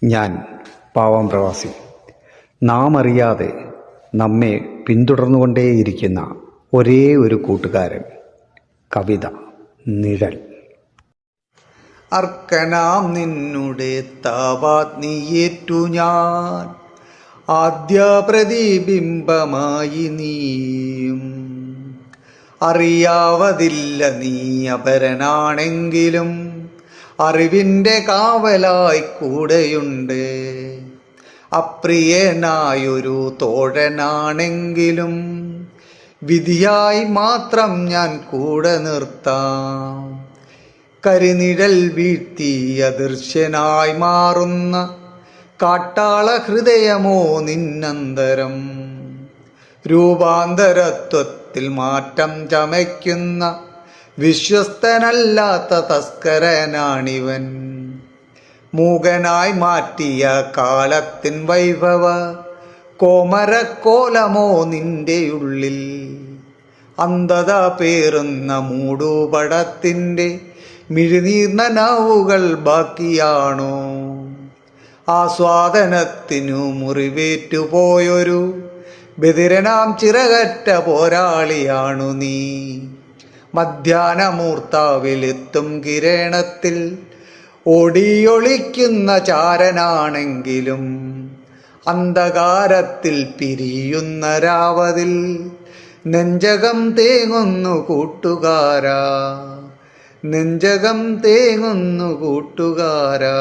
ഞാൻ പാവം പ്രവാസി. നാം അറിയാതെ നമ്മെ പിന്തുടർന്നുകൊണ്ടേയിരിക്കുന്ന ഒരേ ഒരു കൂട്ടുകാരൻ. കവിത നിഴൽ. അർക്കനാം നിന്നുടെ താപാഗ്നിയേറ്റു ഞാൻ, ആദ്യ പ്രതിബിംബമായി നീയും. അറിയാവതില്ല നീ അപരനാണെങ്കിലും അറിവിൻ്റെ കാവലായി കൂടെയുണ്ട്. അപ്രിയനായൊരു തോഴനാണെങ്കിലും വിധിയായി മാത്രം ഞാൻ കൂടെ നിർത്താം. കരിനിഴൽ വീഴ്ത്തി അദൃശ്യനായി മാറുന്ന കാട്ടാള ഹൃദയമോ നിന്നന്തരം. രൂപാന്തരത്വത്തിൽ മാറ്റം ചമയ്ക്കുന്ന വിശ്വസ്തനല്ലാത്ത തസ്കരനാണിവൻ. മൂകനായി മാറ്റിയ കാലത്തിൻ വൈഭവ കോമരക്കോലമോ നിന്റെ ഉള്ളിൽ. അന്ധത പേറുന്ന മൂടുപടത്തിൻ്റെ മിഴിനീർന്ന നാവുകൾ ബാക്കിയാണോ? ആസ്വാദനത്തിനു മുറിവേറ്റുപോയൊരു ബധിരനാം ചിറകറ്റ പോരാളിയാണു നീ. മധ്യാഹ്നമൂർത്താവിലെത്തും കിരണത്തിൽ ഓടിയൊളിക്കുന്ന ചാരനാണെങ്കിലും അന്ധകാരത്തിൽ പിരിയുന്ന രാവതിൽ നെഞ്ചകം തേങ്ങുന്നു കൂട്ടുകാരാ, നെഞ്ചകം തേങ്ങുന്നു കൂട്ടുകാരാ.